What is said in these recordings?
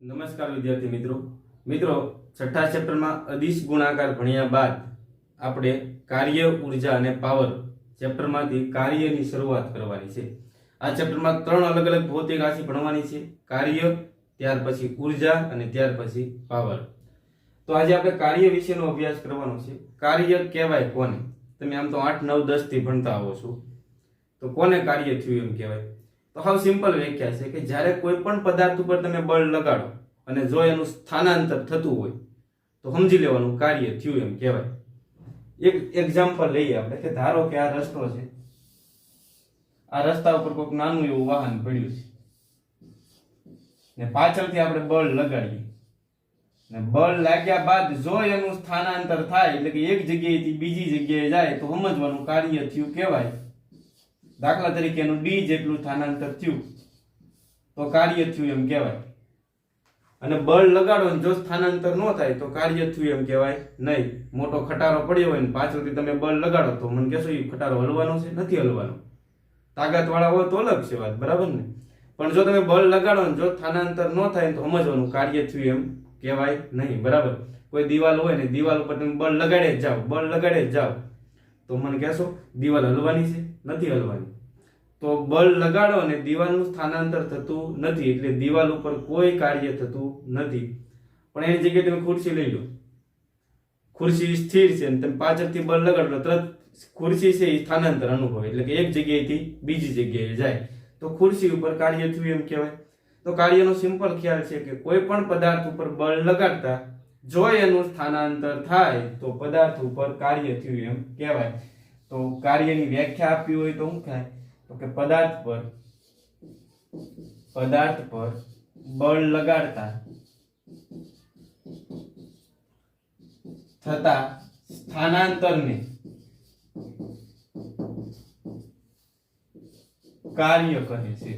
નમસ્કાર વિદ્યાર્થી મિત્રો છઠ્ઠા ચેપ્ટરમાં અદિશ ગુણાકાર ભણ્યા બાદ આપણે કાર્ય ઉર્જા અને પાવર ચેપ્ટરમાંથી કાર્યની શરૂઆત કરવાની છે। આ ચેપ્ટરમાં ત્રણ અલગ અલગ ભૌતિક રાશિ ભણવાની છે, કાર્ય, ત્યાર પછી ઉર્જા અને ત્યાર પછી પાવર। તો આજે આપણે કાર્ય વિશેનો અભ્યાસ કરવાનો છે। કાર્ય કહેવાય કોને? તમે આમ તો 8 9 10 થી ભણતા આવો છો, તો કોને કાર્ય થયું એમ કહેવાય? તો હાવ સિમ્પલ વ્યાખ્યા છે કે જ્યારે કોઈ પણ પદાર્થ ઉપર તમે બળ લગાડો અને જો એનું સ્થાનાંતર થતું હોય તો સમજી લેવાનું કાર્ય થયું એમ કહેવાય। એક એક્ઝામ્પલ લઈએ આપણે કે ધારો કે આ રસ્તો છે, આ રસ્તા ઉપર કોઈક નાનું એવું વાહન પડ્યું છે ને પાછળથી આપણે બળ લગાડીએ ને બળ લાગ્યા બાદ જો એનું સ્થાનાંતર થાય એટલે કે એક જગ્યાએથી બીજી જગ્યાએ જાય તો સમજવાનું કાર્ય થયું કહેવાય। દાખલા તરીકે એનું ડી જેટલું સ્થાનાંતર થયું તો કાર્ય થયું એમ કહેવાય। અને બળ લગાડો ને જો સ્થાનાંતર ન થાય તો કાર્ય થયું એમ કહેવાય નહીં। મોટો ખટારો પડ્યો હોય ને પાછળથી તમે બળ લગાડો તો મને કહેશો એ ખટારો હલવાનો છે? નથી હલવાનો। તાકાત વાળા હોય તો અલગ છે વાત, બરાબર ને? પણ જો તમે બળ લગાડો ને જો સ્થાનાંતર ન થાય તો સમજવાનું કાર્ય થયું એમ કહેવાય નહીં, બરાબર? કોઈ દિવાલ હોય ને દિવાલ ઉપર તમે બળ લગાડે જ જાઓ તો મને કહેશો દિવાલ હલવાની છે? નથી હલવાની। તો બળ લગાડો અને દિવાલનું સ્થાનાંતર થતું નથી એટલે દિવાલ ઉપર કોઈ કાર્ય થતું નથી। પણ એની જગ્યાએ તમે ખુરશી લઈ લો, ખુરશી સ્થિર છે અને તમે પાછળથી બળ લગાડો તરત ખુરશી છે એ સ્થાનાંતર અનુભવે એટલે કે એક જગ્યાએથી બીજી જગ્યાએ જાય તો ખુરશી ઉપર કાર્ય થયું એમ કહેવાય। તો કાર્યનો સિમ્પલ ખ્યાલ છે કે કોઈ પણ પદાર્થ ઉપર બળ લગાડતા જો એનું સ્થાનાંતર થાય તો પદાર્થ ઉપર કાર્ય થયું એમ કહેવાય। તો કાર્યની વ્યાખ્યા આપવી હોય તો શું થાય? તો કે પદાર્થ પર બળ લગાડતા થતા સ્થાનાંતરને કાર્ય કહે છે।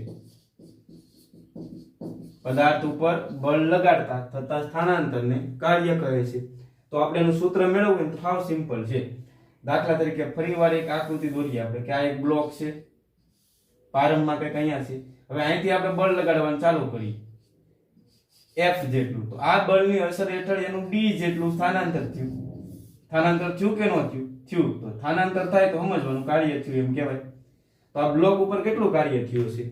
પદાર્થ ઉપર બળ લગાડતા થતા સ્થાનાંતરને કાર્ય કહે છે। તો આપણે એનું સૂત્ર મેળવવું તો સાવ સિમ્પલ છે। દાખલા તરીકે ફરીવાર એક આકૃતિ દોરીએ આપણે કે આ એક બ્લોક છે, પ્રારંભમાં કંઈક અહીંયા છે, હવે અહીંથી આપણે બળ લગાડવાનું ચાલુ કરીએ F જેટલું, તો આ બળની અસર હેઠળ એનું D જેટલું સ્થાનાંતર થયું કે ન થયું? થયું। તો સ્થાનાંતર થાય તો સમજવાનું કાર્ય થયું એમ કહેવાય। તો આ બ્લોક ઉપર કેટલું કાર્ય થયું છે?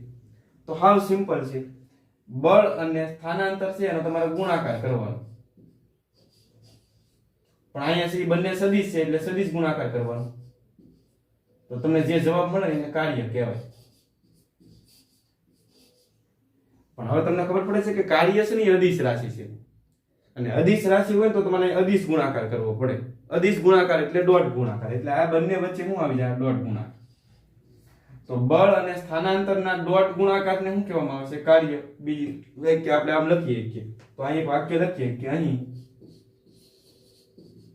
તો હાવ સિમ્પલ છે, બળ અને સ્થાનાંતર છે એનો તમારે ગુણાકાર કરવાનો। પણ અહીંયા છે બંને સદિશ છે એટલે સદિશ ગુણાકાર કરવાનો, તો તમને જે જવાબ મળે એને કાર્ય કહેવાય। પણ હવે તમને ખબર પડે છે કે કાર્ય છે ને એ અદિશ રાશિ છે અને અદિશ રાશિ હોય તો તમારે અદિશ ગુણાકાર કરવો પડે। અદિશ ગુણાકાર એટલે ડોટ ગુણાકાર, એટલે આ બંને વચ્ચે શું આવી જાય? ડોટ ગુણાકાર। તો બળ અને સ્થાનાંતરના ડોટ ગુણાકારને શું કહેવામાં આવે છે? કાર્ય। બીજી વાક્ય આપણે આમ લખીએ કે તો અહીં વાક્ય લખીએ કે અહીં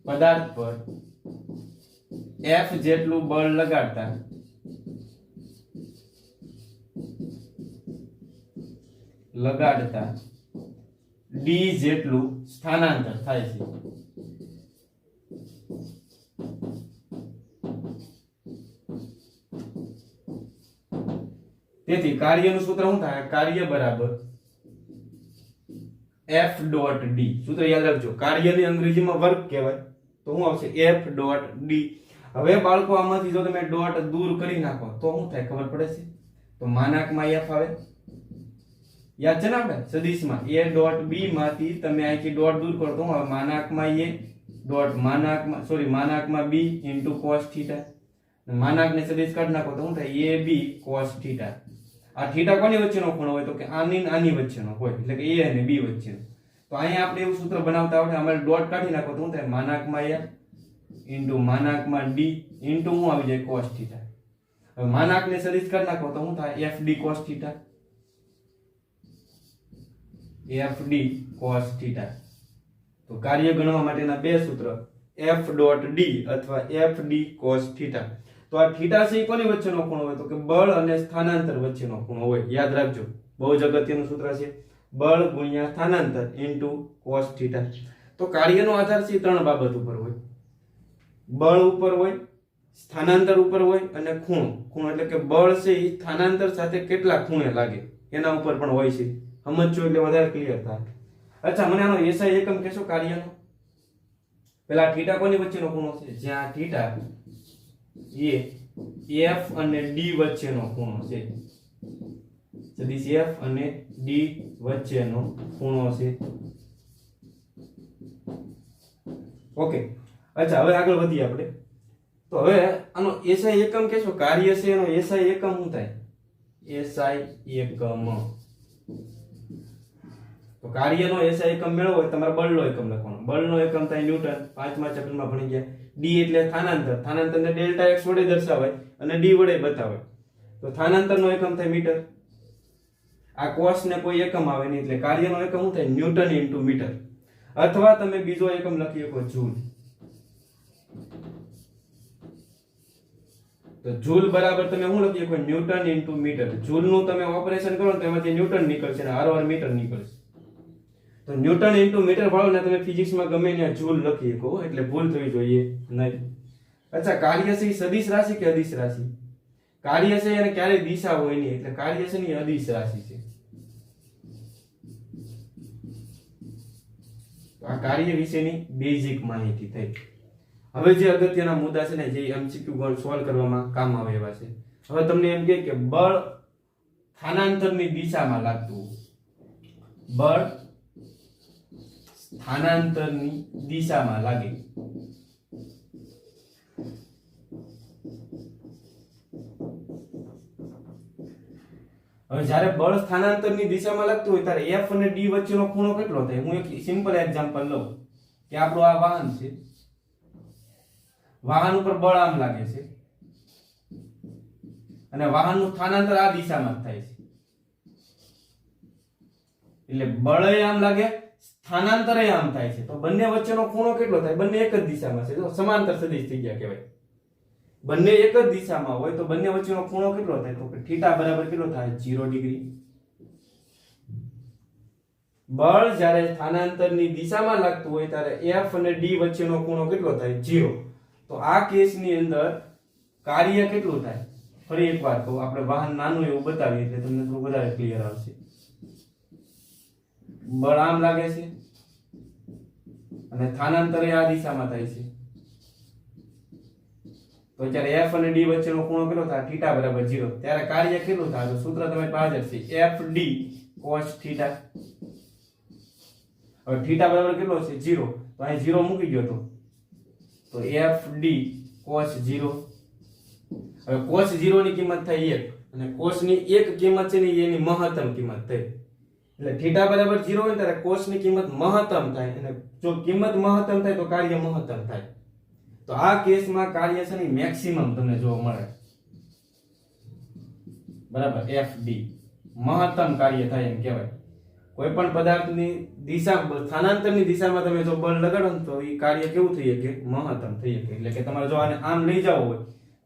પદાર્થ પર F જેટલું બળ લગાડતા D જેટલું સ્થાનાંતર થાય છે। તેથી કાર્યનું સૂત્ર શું થાય? કાર્ય બરાબર F ડોટ D। સૂત્ર યાદ રાખજો, કાર્યને અંગ્રેજીમાં વર્ક કહેવાય તો શું આવશે? F dot D। હવે બાળકો આમાંથી જો તમે ડોટ દૂર કરી નાખો તો શું થાય ખબર પડે છે? તો માનાકમાં F આવે, યાદ છે ને? આપણે સદિશમાં A ડોટ B માંથી તમે અહીંથી ડોટ દૂર કરો તો હવે માનાકમાં A ડોટ માનાકમાં B ઇન્ટુ cos થીટા, માનાકને સદિશ કાઢી નાખો તો શું થાય? AB cos theta. આ થીટા કોની વચ્ચેનો ખૂણો હોય? તો કે આની વચ્ચેનો હોય એટલે કે A અને B વચ્ચેનો। તો અહીંયા આપણે એવું સૂત્ર બનાવતા આવડે, અમારે ડોટ કાઢી નાખો તો શું થાય? માનાકમાં A ઇન્ટુ માનાકમાં D ઇન્ટુ શું આવી જાય? cos theta. હવે માનાકને સદિશ કાઢી નાખો તો શું થાય? FD cos theta, FD cos theta. તો કાર્ય ગણવા માટેના બે સૂત્ર F ડોટ D અથવા FD cos થીટા। તો આ થીટા છે કોની વચ્ચેનો ખૂણો હોય? તો કે બળ અને સ્થાનાંતર વચ્ચેનો ખૂણો હોય। યાદ રાખજો, બહુ જ અગત્યનું સૂત્ર છે, બળ ગુણ્યા સ્થાનાંતર ઇન્ટુ cos થીટા। તો કાર્યનો આધાર છે ત્રણ બાબત ઉપર હોય, બળ ઉપર હોય, સ્થાનાંતર ઉપર હોય અને ખૂણો એટલે કે બળ છે એ સ્થાનાંતર સાથે કેટલા ખૂણે લાગે એના ઉપર પણ હોય છે। સમજજો એટલે વધારે ક્લિયર થાય। અચ્છા, મને આનો એસઆઈ એકમ કહેશો કાર્યનો? પેલા થીટા કોની વચ્ચેનો ખૂણો છે? જ્યાં થીટા એ એફ અને ડી વચ્ચેનો ખૂણો છે, સદિશ એફ અને ડી વચ્ચેનો ખૂણો છે. ઓકે, અચ્છા, હવે આગળ વધીએ આપણે. તો હવે આનો એસઆઈ એકમ કહેશો? કાર્ય છે એનો એસઆઈ એકમ શું થાય? એસઆઈ એકમ. તો કાર્યનો એસઆઈ એકમ મેળવવો હોય તમારે બળનો એકમ લખવાનો. બળનો એકમ થાય ન્યૂટન, 5મા ચેપ્ટરમાં ભણી ગયા. ડી એટલે સ્થાનાંતર, સ્થાનાંતરને ડેલ્ટા એક્સ વડે દર્શાવાય અને ડી વડે બતાવાય. તો સ્થાનાંતરનો એકમ થાય મીટર. આ કોસ ને કોઈ એકમ આવે નહીં એટલે કાર્યનો એકમ શું થાય? Newton into metre. અથવા તમે બીજો એકમ લખી શકો જૂલ. તો જૂલ બરાબર તમે શું લખી શકો? Newton into metre. જૂલ નું તમે ઓપરેશન કરો તો એમાંથી ન્યૂટન નીકળશે અને આરવાર મીટર નીકળશે. તો ન્યૂટન ઇન્ટુ મીટર વાળો ને તમે ફિઝિક્સમાં ગમે ત્યાં જૂલ લખી શકો એટલે ભૂલ થવી જોઈએ નહીં. અચ્છા, કાર્ય છે સદિશ રાશિ કે અદિશ રાશિ? કાર્ય છે અને ક્યારેય દિશા હોય નહીં એટલે કાર્ય છે ની અદિશ રાશિ છે. તો આ કાર્ય વિશેની બેઝિક માહિતી થઈ. હવે જે અગત્યના મુદ્દા છે ને જે એમસીક્યુ ગણ સોલ્વ કરવામાં કામ આવે એવા છે. હવે તમને એમ કહે કે બળ સ્થાનાંતરની દિશામાં લાગતું, બળ સ્થાનાંતરની દિશામાં લાગે. હવે જ્યારે બળ સ્થાનાંતરની દિશામાં લાગતું હોય ત્યારે એફ અને ડી વચ્ચેનો ખૂણો કેટલો થાય? હું એક સિમ્પલ એક્ઝામ્પલ લઉં કે આપણું આ વાહન છે, વાહન ઉપર બળ આમ લાગે છે અને વાહનનું સ્થાનાંતર આ દિશામાં જ થાય છે. એટલે બળ આમ લાગે, સ્થાનાંતર આમ થાય છે. તો બંને વચ્ચેનો ખૂણો કેટલો થાય? બંને એક જ દિશામાં છે, તો સમાંતર સદિશ થઈ ગયા કહેવાય. બંને એક જ દિશામાં હોય તો બંને વચ્ચેનો ખૂણો કેટલો થાય? તો થીટા બરાબર કેટલો થાય? 0 ડિગ્રી. બળ જ્યારે સ્થાનાંતરની દિશામાં લાગતું હોય ત્યારે એફ અને ડી વચ્ચેનો ખૂણો કેટલો થાય? 0. તો આ કેસની અંદર કાર્ય કેટલું થાય? ફરી એકવાર કહું, આપણે વાહન નાનું એવું બતાવીએ એટલે તમને થોડું વધારે ક્લિયર આવશે. બળ આમ લાગે છે અને સ્થાનાંતર આ દિશામાં થાય છે. તો જ્યારે એફ અને ડી વચ્ચેનો ખૂણો કેટલો થાય? થીટા બરાબર 0. ત્યારે કાર્ય કેટલું થાય? તો સૂત્ર તમારી પાસે છે એફ ડી કોસ થીટા. હવે થીટા બરાબર કેટલો છે? 0. તો અહીં 0 મૂકી ગયો તો એફ ડી કોસ 0. હવે કોસ 0 ની કિંમત થાય 1 અને કોસ ની એક કિંમત છે ને એની મહત્તમ કિંમત થઈ. એટલે થીટા બરાબર 0 હોય ત્યારે કોસ ની કિંમત મહત્તમ થાય અને જો કિંમત મહત્તમ થાય તો કાર્ય મહત્તમ થાય. તો આ કેસમાં કાર્ય છે ને મેક્સિમમ તમને જોવા મળે. બરાબર, એફ ડી મહત્તમ કાર્ય થાય એમ કહેવાય. કોઈ પણ પદાર્થની દિશા સ્થાનાંતરની દિશામાં તમે જો બળ લગાડો ને તો એ કાર્ય કેવું થઈ શકે? મહત્તમ થઈ શકે. એટલે કે તમારે જો આને આમ લઈ જવું હોય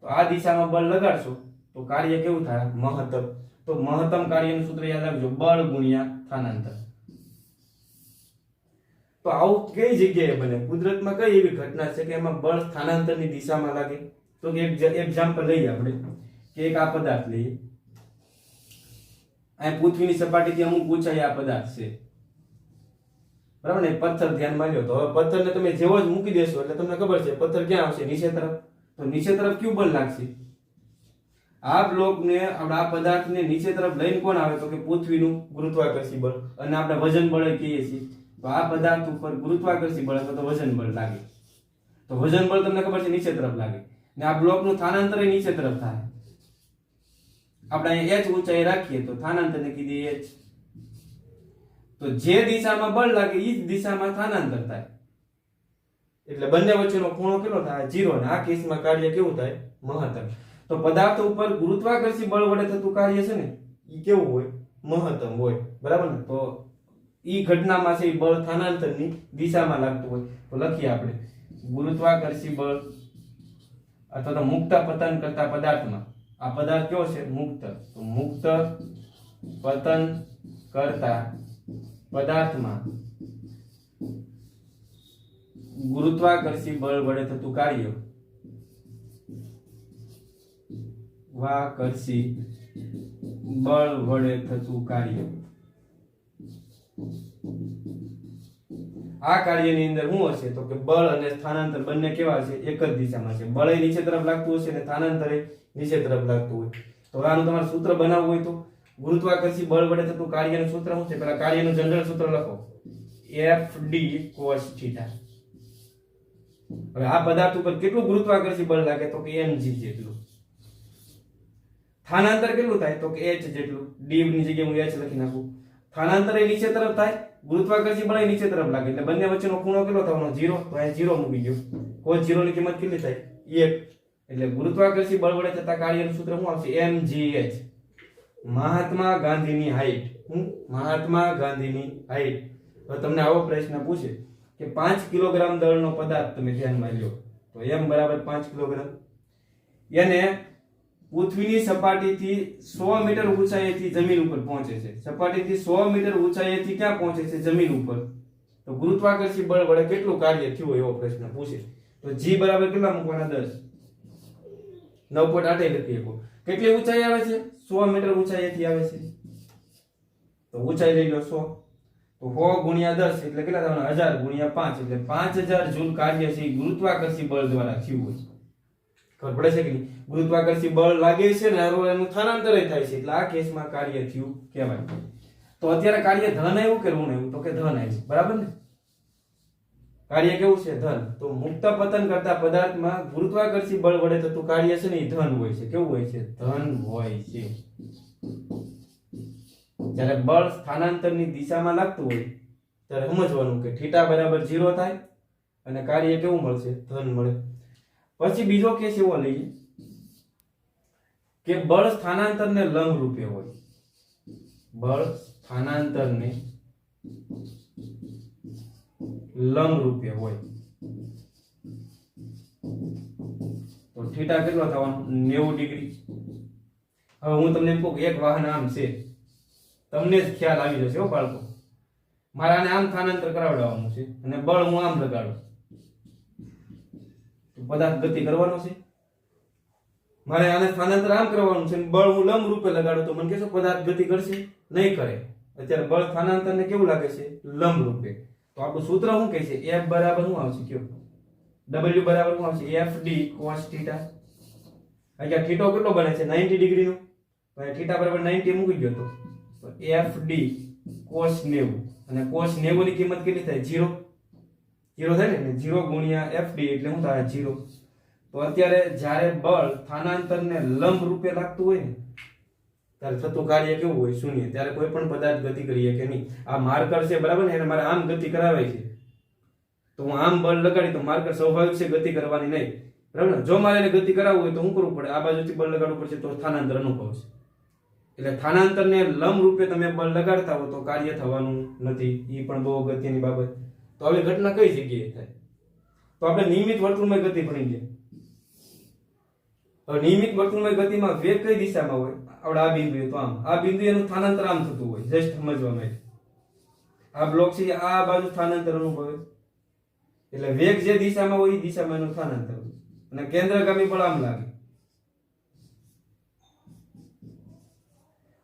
તો આ દિશામાં બળ લગાડશો તો કાર્ય કેવું થાય? મહત્તમ. તો મહત્તમ કાર્યનું સૂત્ર યાદ રાખજો, બળ ગુણ્યા સ્થાનાંતર. તો આવું કઈ જગ્યાએ બને? કુદરતમાં કઈ એવી ઘટના છે કે એમાં બળ સ્થાનાંતરની દિશામાં લાગે? તો એક એક્ઝામ્પલ લઈએ આપણે કે એક આ પદાર્થ લઈએ. આ પૃથ્વીની સપાટીથી અમુક ઊંચાઈ આ પદાર્થ છે, બરાબર ને? પથ્થર ધ્યાનમાં લ્યો તો હવે પથ્થરને તમે જેવો જ મૂકી દેશો એટલે તમને ખબર છે પથ્થર ક્યાં આવશે? નીચે તરફ. તો નીચે તરફ કયું બળ લાગશે? આ બ્લોકને આપણે આ પદાર્થને નીચે તરફ લઈને કોણ આવે? તો કે પૃથ્વીનું ગુરુત્વાકર્ષી બળ. અને આપણે વજન બળ કહીએ છીએ. તો આ પદાર્થ ઉપર ગુરુત્વાકર્ષી બળ અથવા તો વજન બળ લાગે. તો વજન બળ તમને ખબર છે નીચે તરફ લાગે ને આ બ્લોકનું સ્થાનાંતર નીચે તરફ થાય. આપણે અહીં h ઊંચાઈ રાખીએ તો સ્થાનાંતરને કીધી h. તો જે દિશામાં બળ લાગે એ જ દિશામાં સ્થાનાંતર થાય. એટલે બંને વચ્ચેનો ખૂણો કેટલો થાય? 0. અને આ કેસમાં કાર્ય કેવું થાય? મહત્તમ. તો પદાર્થ ઉપર ગુરુત્વાકર્ષી બળ વડે થતું કાર્ય છે ને એ કેવું હોય? મહત્તમ હોય. બરાબર ને? તો ઈ ઘટનામાં છે બળ સ્થાનાંતરની દિશામાં લાગતું હોય તો લખીએ આપણે ગુરુત્વાકર્ષી બળ અથવા તો મુક્ત પતન કરતા પદાર્થમાં. આ પદાર્થ કેવો છે? મુક્ત. તો મુક્ત પતન કરતા પદાર્થમાં ગુરુત્વાકર્ષી બળ વડે થતું કાર્ય, વાકર્ષી બળ વડે થતું કાર્ય આ કાર્યની અંદર શું હશે તો કે બળ અને સ્થાનાંતર બંને કેવા છે? એક જ દિશામાં છે. બળ એ નીચે તરફ લાગતું હશે અને સ્થાનાંતર એ નીચે તરફ લાગતું હોય. તો આનું તમારે સૂત્ર બનાવવું હોય તો ગુરુત્વાકર્ષી બળ વડે થતું કાર્યનું સૂત્ર શું છે? પહેલા કાર્યનું જનરલ સૂત્ર લખો, FD cos θ. હવે આ પદાર્થ ઉપર કેટલું ગુરુત્વાકર્ષી બળ લાગે તો કે mg જેટલું. સ્થાનાંતર કેટલું થાય તો કે h જેટલું. d ની જગ્યાએ હું h લખી નાખું. સ્થાનાંતર એ નીચે તરફ થાય, ગુરુત્વાકર્ષી બળ એ નીચે તરફ લાગે એટલે બંને વચ્ચેનો ખૂણો કેટલો થવાનો? 0. તો અહીં 0 મૂકી ગયો. cos 0 ની કિંમત કેટલી થાય? 1. એટલે ગુરુત્વાકર્ષી બળ વડે થતા કાર્યનું સૂત્ર શું આવશે? mgh. મહાત્મા ગાંધીની હાઈટ. મહાત્મા ગાંધીની હાઈટ. હવે તમને આવો પ્રશ્ન પૂછે કે 5 કિલોગ્રામ દળનો પદાર્થ તમે ધ્યાનમાં લ્યો તો m બરાબર 5 કિલોગ્રામ. એને પૃથ્વીની સપાટીથી 100 મીટર ઊંચાઈથી જમીન ઉપર પહોંચે છે. સપાટીથી 100 મીટર ઊંચાઈથી ક્યાં પહોંચે છે? જમીન ઉપર. તો ગુરુત્વાકર્ષી બળ વડે કેટલું કાર્ય થયું એવો પ્રશ્ન પૂછે તો g બરાબર કેટલા મૂકવાના? 10. 9.8 લખી શકો. કેટલી ઊંચાઈ આવે છે? 100 મીટર ઊંચાઈથી આવે છે. તો ઊંચાઈ લઈ લો 100. તો 100 ગુણ્યા 10 એટલે કેટલા થવાના? 1000 ગુણ્યા 5 એટલે 5000 જૂલ કાર્ય છે ગુરુત્વાકર્ષી બળ દ્વારા થયું હોય. ખબર પડે છે કે નહીં? ગુરુત્વાકર્ષી બળ લાગે છે ને એનું સ્થાનાંતર થાય છે એટલે આ કેસમાં કાર્ય થયું કહેવાય. તો અત્યારે કાર્ય ધન આવ્યું કે ઋણ આવ્યું? તો કે ધન આવ્યું. બરાબર ને? કાર્ય કેવું છે? ધન. તો મુક્ત પતન કરતા પદાર્થમાં ગુરુત્વાકર્ષી બળ વડે થતું કાર્ય છે ને એ ધન હોય છે. કેવું હોય છે? ધન હોય છે. જ્યારે બળ સ્થાનાંતરની દિશામાં લાગતું હોય ત્યારે સમજવાનું કે θ બરાબર 0 થાય અને કાર્ય કેવું મળશે? ધન મળે. પછી બીજો કેસ એવો લઈએ કે બળ સ્થાનાંતરને લંબ રૂપે હોય. બળ સ્થાનાંતરને લંબ રૂપે હોય તો θ કેટલો થવાનો? 90 ડિગ્રી. હવે હું તમને એમ કહું કે એક વાહન આમ છે, તમને જ ખ્યાલ આવી જશે હો બાળકો. મારે આને આમ સ્થાનાંતર કરાવડાવવાનું છે અને બળ હું આમ લગાડું તો પદાર્થ ગતિ કરવાનો છે. મારે આને સ્થાનાંતર આમ કરવાનું છે બળ હું લંબ રૂપે લગાડું તો મને કહેશો પદાર્થ ગતિ કરશે? નહીં કરે. અત્યારે બળ સ્થાનાંતરને કેવું લાગે છે? લંબ રૂપે. તો આપણું સૂત્ર શું કહે છે? F બરાબર શું આવશે? કયો W બરાબર શું આવશે? FD cos θ. અહીંયા થીટો કેટલો બને છે? 90 ડિગ્રીનો. તો અહીંયા θ બરાબર 90 મૂકી ગયો તો FD cos 90 અને cos 90 ની કિંમત કેટલી થાય? 0. 0 થાય ને? 0 ગુણ્યા FD એટલે શું થાય? 0. તો અત્યારે જ્યારે બળ સ્થાનાંતરને લંબ રૂપે લાગતું હોય ને ત્યારે થતું કાર્ય કેવું હોય? શૂન્ય. ત્યારે કોઈ પણ પદાર્થ ગતિ કરીએ કે નહીં. આ માર્કર છે બરાબર ને, એને મારે આમ ગતિ કરાવાય છે તો હું આમ બળ લગાડી તો માર્કર સ્વાભાવિક છે ગતિ કરવાની નહીં. બરાબર ને? જો મારે એને ગતિ કરાવવું હોય તો શું કરવું પડે? આ બાજુથી બળ લગાડવું પડશે તો સ્થાનાંતર અનુભવશે. એટલે સ્થાનાંતરને લંબ રૂપે તમે બળ લગાડતા હો તો કાર્ય થવાનું નથી. એ પણ બહુ અગત્યની બાબત. તો હવે ઘટના કઈ જગ્યાએ થાય? તો આપણે નિયમિત વર્તુળમય ગતિ ભણી લઈએ. હવે નિયમિત વર્તુળમય ગતિમાં વેગ કઈ દિશામાં હોય? આપણે આ બિંદુએ તો આમ. આ બિંદુ એનું સ્થાનાંતર આમ થતું હોય. જસ્ટ સમજવા માટે આ બ્લોક છે આ બાજુ સ્થાનાંતર અનુભવે એટલે વેગ જે દિશામાં હોય એ દિશામાં એનું સ્થાનાંતર હોય અને કેન્દ્રગામી બળ આમ લાગે.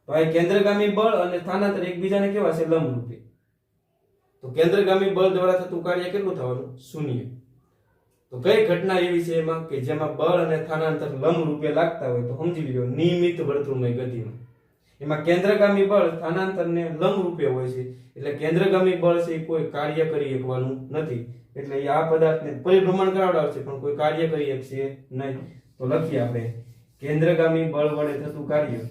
તો આ કેન્દ્રગામી બળ અને સ્થાનાંતર એકબીજાને કેવા છે? લંબ રૂપે. તો કેન્દ્રગામી બળ દ્વારા થતું કાર્ય કેટલું થવાનું? શૂન્ય. તો કઈ ઘટના એવી છે એમાં કે જેમાં બળ અને સ્થાનાંતર લંબ રૂપે લાગતા હોય તો સમજી લ્યો નિયમિત વર્તુળમય ગતિમાં એમાં કેન્દ્રગામી બળ સ્થાનાંતરને લંબ રૂપે હોય છે એટલે કેન્દ્રગામી બળ છે કોઈ કાર્ય કરી શકવાનું નથી. એટલે એ આ પદાર્થને પરિભ્રમણ કરાવડાવશે પણ કોઈ કાર્ય કરી શકશે નહીં. તો લખીએ આપણે કેન્દ્રગામી બળ વડે થતું કાર્ય.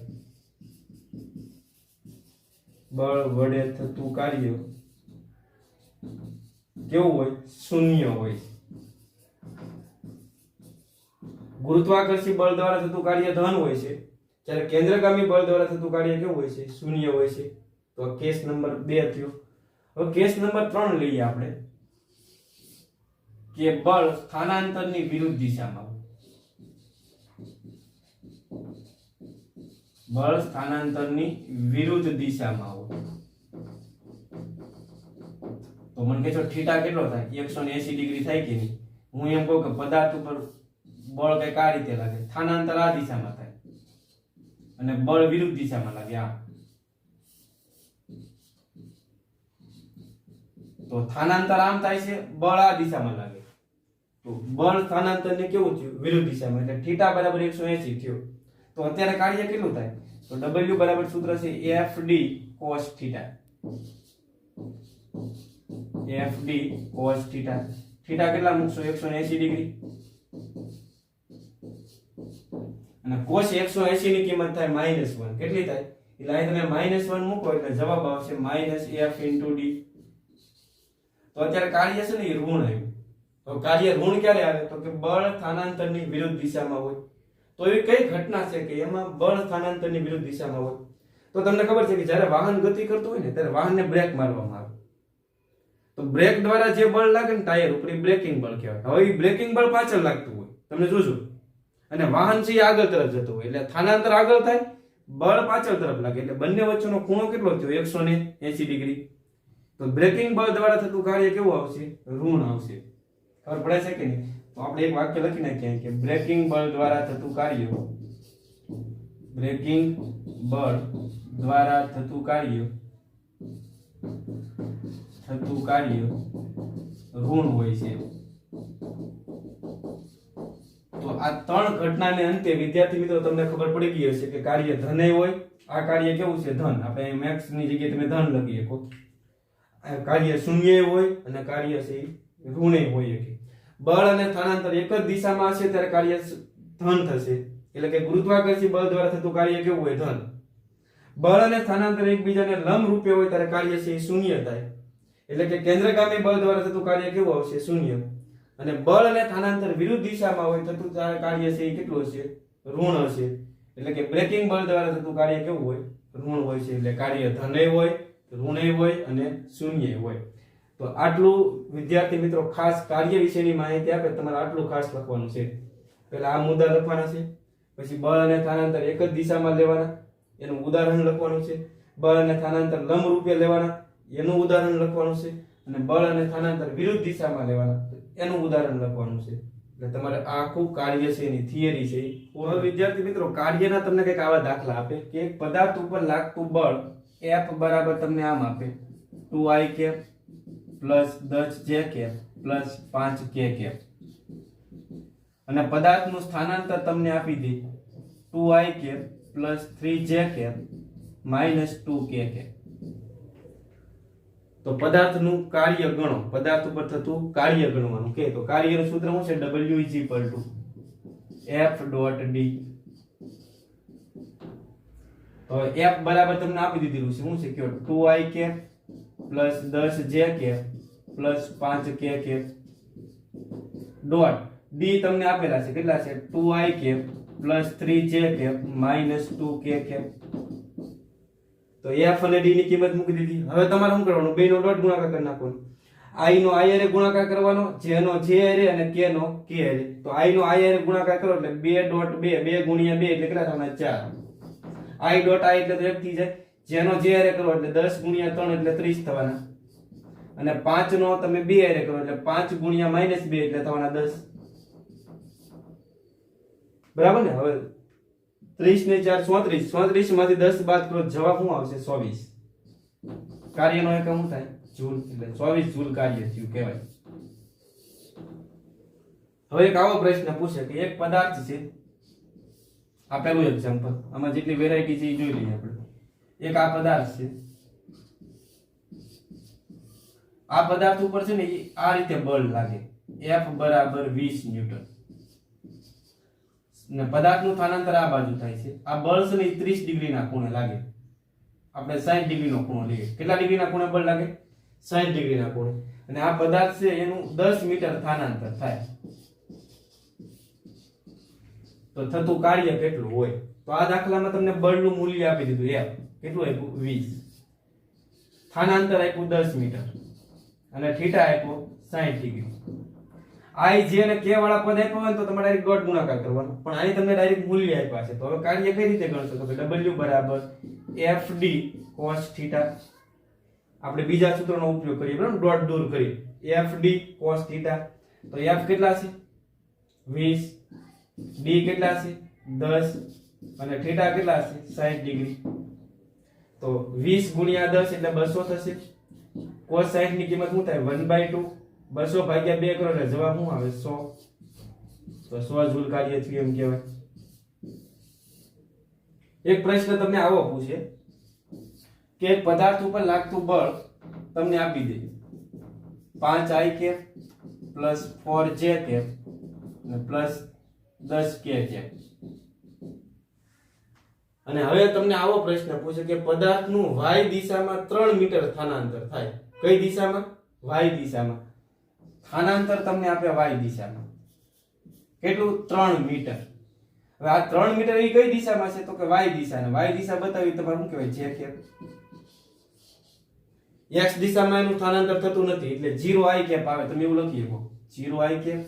બળ વડે થતું કાર્ય કેવું હોય? શૂન્ય હોય. ગુરુત્વાકર્ષી બળ દ્વારા થતું કાર્ય ધન હોય છે જ્યારે કેન્દ્રગામી બળ દ્વારા થતું કાર્ય કેવું હોય છે? શૂન્ય હોય છે. તો કેસ નંબર 2 થયો. હવે કેસ નંબર 3 લઈએ આપણે કે બળ સ્થાનાંતરની વિરુદ્ધ દિશામાં. બળ સ્થાનાંતરની વિરુદ્ધ દિશામાં હોય તો મને કહેજો થીટા કેટલો થાય? 180 ડિગ્રી થાય કે નહીં? હું એમ કહું કે પદાર્થ ઉપર બળ કઈક આ રીતે લાગે, સ્થાનાંતર આ દિશામાં થાય અને બળ વિરુદ્ધ દિશામાં લાગે. તો સ્થાનાંતર આમ થાય છે, બળ આ દિશામાં લાગે તો બળ સ્થાનાંતર ને કેવું થયું, વિરુદ્ધ દિશામાં, એટલે θ બરાબર 180 થયો. તો અત્યારે કાર્ય કેટલું થાય, તો W બરાબર સૂત્ર છે FD cos θ. FD cos θ. θ કેટલા મૂકશો, 180 ડિગ્રી, અને cos 180 ની કિંમત થાય -1. કેટલી થાય, એટલે અહીં તમે -1 મૂકો એટલે જવાબ આવશે -f * d. તો અત્યારે કાર્ય છે ને એ ઋણ આવ્યું. તો કાર્ય ઋણ ક્યારે આવે, તો કે બળ સ્થાનાંતરની વિરુદ્ધ દિશામાં હોય. તો એવી કઈ ઘટના છે કે એમાં બળ સ્થાનાંતરની વિરુદ્ધ દિશામાં હોય. તો તમને ખબર છે કે જ્યારે વાહન ગતિ કરતું હોય ને ત્યારે વાહનને બ્રેક મારવામાં આવે. તો બ્રેક દ્વારા જે બળ લાગે ને ટાયર ઉપર, એ બ્રેકિંગ બળ કહેવાય. હવે એ બ્રેકિંગ બળ પાછળ લાગતું હોય, તમે જોજો, અને વાહન છે એ આગળ તરફ જતું હોય, એટલે સ્થાનાંતર આગળ થાય, બળ પાછળ તરફ લાગે, એટલે બંને વચ્ચેનો ખૂણો કેટલો થયો, 180 ડિગ્રી. તો બ્રેકિંગ બળ દ્વારા થતું કાર્ય કેવું આવશે, ઋણ આવશે. ખબર પડે છે કે નહીં? તો આપણે એક વાક્ય લખી નાખીએ કે બ્રેકિંગ બળ દ્વારા થતું કાર્ય, બ્રેકિંગ બળ દ્વારા થતું કાર્ય ઋણ હોય છે. તો આ ત્રણ ઘટનાને અંતે વિદ્યાર્થી મિત્રો તમને ખબર પડી ગઈ હશે કે કાર્ય ધન હોય. આ કાર્ય કેવું છે, ધન. આપણે મેક્સ ની જગ્યાએ તમે ધન લખી શકો. કાર્ય શૂન્ય હોય અને કાર્ય છે ઋણે હોય. કે બળ અને સ્થાનાંતર એક જ દિશામાં હશે ત્યારે કાર્ય ધન થશે. એટલે કે ગુરુત્વાકર્ષી બળ દ્વારા થતું કાર્ય કેવું હોય, ધન. બળ અને સ્થાનાંતર એકબીજાને લંબ રૂપે હોય ત્યારે કાર્ય છે શૂન્ય થાય. એટલે કે કેન્દ્રગામી બળ દ્વારા થતું કાર્ય કેવું આવશે, શૂન્ય. અને બળ અને સ્થાનાંતર વિરુદ્ધ દિશામાં હોય થતું કાર્ય છે એ કેટલું હશે, ઋણ હશે. એટલે કે બ્રેકિંગ બળ દ્વારા થતું કાર્ય કેવું હોય, ઋણ હોય છે. એટલે કાર્ય ધન હોય, ઋણ હોય અને શૂન્ય હોય. તો આટલું વિદ્યાર્થી મિત્રો ખાસ કાર્ય વિશેની માહિતી આપે તમારે આટલું ખાસ લખવાનું છે. પહેલા આ મુદ્દા લખવાના છે, પછી બળ અને સ્થાનાંતર એક જ દિશામાં લેવાના, એનું ઉદાહરણ લખવાનું છે. બળ અને સ્થાનાંતર લંબ રૂપે લેવાના, એનું ઉદાહરણ લખવાનું છે. અને બળ અને સ્થાનાંતર વિરુદ્ધ દિશામાં લેવાના, એનું ઉદાહરણ લખવાનું છે. એટલે તમારે આખું કાર્ય છે એની થિયરી છે. હવે વિદ્યાર્થી મિત્રો કાર્યના તમને કંઈક આવા દાખલા આપે કે એક પદાર્થ ઉપર લાગતું બળ F બરાબર તમને આમ આપે 2i cap plus 10j cap plus 5k cap, અને પદાર્થનું સ્થાનાંતર તમને આપી દે 2i cap plus 3j cap minus 2k cap. તો પદાર્થનું કાર્ય ગણો, પદાર્થ ઉપર થતું કાર્ય ગણવાનું કે તો કાર્યનું સૂત્ર શું છે, W = F ડોટ d. તો F બરાબર તમને આપી દીધેલું છે, શું છે કે 2i cap plus 10j cap plus 5k cap dot d તમને આપેલા છે, કેટલા છે, 2i cap plus 3j cap minus 2k cap. તો F અને D ની કિંમત મૂકી દીધી. હવે તમારે શું કરવાનું, બે નો ડોટ ગુણાકાર કરી નાખવાનો. I નો I હારે ગુણાકાર કરવાનો, J નો J હારે અને K નો K હારે. તો I નો I હારે ગુણાકાર કરો એટલે 2 ડોટ 2 2 ગુણ્યા 2 એટલે કેટલા થવાના, 4. I ડોટ I એટલે તો 1 થઈ જાય. J નો J હારે કરો એટલે 10 ગુણ્યા 3 એટલે 30 થવાના. અને 5 નો તમે 2 હારે કરો એટલે 5 ગુણ્યા -2 એટલે થવાના 10. બરાબર ને? હવે 30 ને 4 34, 34 માંથી 10 બાદ કરો જવાબ શું આવશે, 24. કાર્યનો એકમ શું થાય, જૂલ. એટલે 24 જૂલ કાર્ય થયું કહેવાય. હવે એક આવો પ્રશ્ન પૂછે કે એક પદાર્થ છે, આ પહેલું એક્ઝામ્પલ, આમાં જેટલી વેરાયટી છે એ જોઈ લઈએ આપણે. એક આ પદાર્થ છે, આ પદાર્થ ઉપર છે ને આ રીતે બળ લાગે, F બરાબર 20 ન્યૂટન. ને પદાર્થનું સ્થાનાંતર આ બાજુ થાય છે. આ બળ છે ને 30 ડિગ્રીના ખૂણે લાગે. આપણે 60 ડિગ્રીનો ખૂણો લઈએ. કેટલા ડિગ્રીના ખૂણે બળ લાગે, 60 ડિગ્રીના ખૂણે. અને આ પદાર્થ છે એનું 10 મીટર સ્થાનાંતર થાય. તો થતું કાર્ય કેટલું હોય? તો આ દાખલામાં તમને બળનું મૂલ્ય આપી દીધું, F કેટલું આપ્યું, 20. સ્થાનાંતર આપ્યું 10 મીટર અને થીટા આપ્યો 60 ડિગ્રી. I J અને K વાળા પદ આપ્યા હોય તો તમારે ડાયરેક્ટ ડોટ ગુણાકાર કરવાનો, પણ અહીં તમને ડાયરેક્ટ મૂલ્ય આપ્યા છે. તો હવે કાર્ય કઈ રીતે ગણશો, તો W બરાબર FD cos θ. આપણે બીજા સૂત્રનો ઉપયોગ કરીએ, બરાબર, ડોટ દૂર કરીએ. FD cos θ. તો F કેટલા છે, 20, D કેટલા છે, 10 અને θ કેટલા છે, 60 ડિગ્રી. તો 20 ગુણ્યા 10 એટલે 200 થશે. cos 60 ની કિંમત શું થાય 1/2 200 ભાગ્યા 2 કરો એટલે જવાબ શું આવે 100 તો 100 જૂલ કાર્ય થયું એમ કહેવાય એક પ્રશ્ન તમને આવો પૂછે કે એક પદાર્થ ઉપર લાગતું બળ તમને આપી દે 5i cap plus 4j cap અને પ્લસ 10k કેપ અને હવે તમને આવો પ્રશ્ન પૂછે કે પદાર્થનું y દિશામાં 3 મીટર સ્થાનાંતર થાય કઈ દિશામાં y દિશામાં સ્થાનાંતર તમને આપે y દિશામાં કેટલું 3 મીટર હવે આ 3 મીટર એ કઈ દિશામાં છે તો કે y દિશાને y દિશા બતાવી તમારે શું કહેવાય j કેપ x દિશામાં એનું સ્થાનાંતર થતું નથી એટલે 0i કેપ આવે તમે એવું લખી શકો 0i કેપ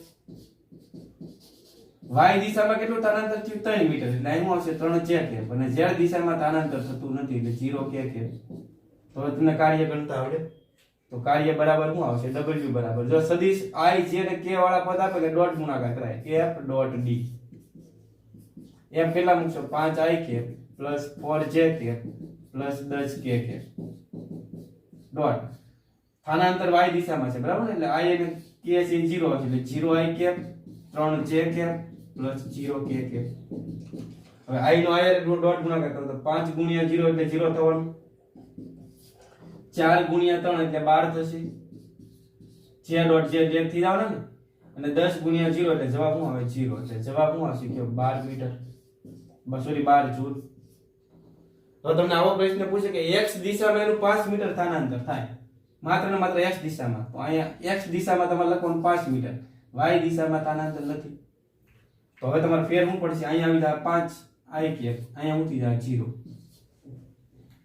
y દિશામાં કેટલું સ્થાનાંતર થયું 3 મીટર એટલે અહીં આવશે 3j કેપ અને z દિશામાં સ્થાનાંતર થતું નથી એટલે 0k કેપ તો તમને કાર્ય ગણતા આવડે તો કાર્ય બરાબર શું આવશે w બરાબર જો સદિશ i j અને k વાળા પદ આપે એટલે ડોટ ગુણાકાર કરાય f ડોટ d f કેટલા મૂકશો 5i cap plus 4j cap plus 10k cap dot સ્થાનાંતર y દિશામાં છે બરાબર ને એટલે i અને k છે 0 છે એટલે 0i cap 3j cap plus 0k cap હવે i નો i ડોટ ગુણાકાર કરો તો 5 ગુણ્યા 0 એટલે 0 થવાનું 4 ગુણ્યા 3 એટલે 12 થશે j ડોટ j j થી આવને અને 10 ગુણ્યા 0 એટલે જવાબ શું આવે 0 એટલે જવાબ શું આવશે કે 12 મીટર 12 જૂલ તો તમને આવો પ્રશ્ન પૂછે કે x દિશામાં એનું 5 મીટર સ્થાનાંતર થાય માત્ર ને માત્ર x દિશામાં તો અહીંયા x દિશામાં તમારે લખવાનું 5 મીટર y દિશામાં સ્થાનાંતર નથી તો હવે તમારે ફેર શું પડશે અહીંયા આવી જાય 5 i કેપ અહીંયા ઉઠી જાય 0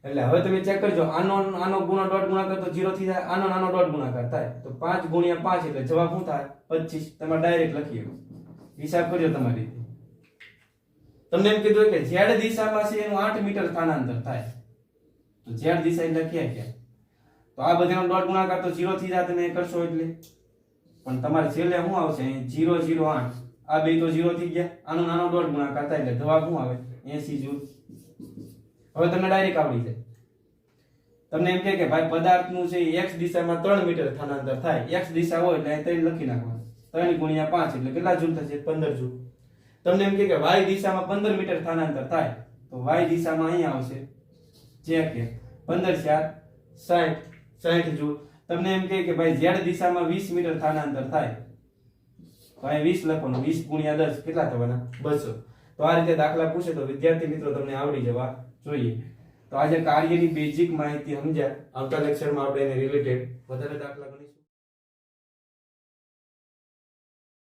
એટલે હવે તમે ચેક કરજો આનો ગુણો ડોટ ગુણાકાર તો 0 થઈ જાય આનો નાનો ડોટ ગુણાકાર થાય તો 5 ગુણ્યા 5 એટલે જવાબ શું થાય 25 તમારે ડાયરેક્ટ લખી શકો હિસાબ કરજો તમારી રીતે તમને એમ કીધું કે z દિશામાં છે એનું 8 મીટર સ્થાનાંતર થાય તો z દિશા એ લખ્યા કે તો આ બધાનો ડોટ ગુણાકાર તો 0 થઈ જાય તમે કરશો એટલે પણ તમારે છેલ્લે શું આવશે 0 0 8 આ બે તો 0 થઈ ગયા આનો નાનો ડોટ ગુણાકાર થાય એટલે જવાબ શું આવે 80 જૂલ હવે તમને ડાયરેક્ટ આવડી જાય તમને એમ કે ભાઈ પદાર્થનું છે x દિશામાં 3 મીટર સ્થાનાંતર થાય x દિશા હોય એટલે 3 લખી નાખવાનું 3 ગુણ્યા 5 એટલે કેટલા જૂલ થશે 15 જૂલ તમને એમ કે y દિશામાં 15 મીટર સ્થાનાંતર થાય તો y દિશામાં અહીંયા આવશે j કે 15 4 60 જૂલ તમને એમ કે ભાઈ z દિશામાં 20 મીટર સ્થાનાંતર થાય તો અહીં 20 લખવાનું 20 ગુણ્યા 10 કેટલા થવાના 200 તો આ રીતે દાખલા પૂછે તો વિદ્યાર્થી મિત્રો તમને આવડી જવા જોઈએ તો આજે કાર્યની બેઝિક માહિતી સમજ્યા આવતા લેક્ચરમાં આપણે એને રિલેટેડ વધારે દાખલા ગણીશું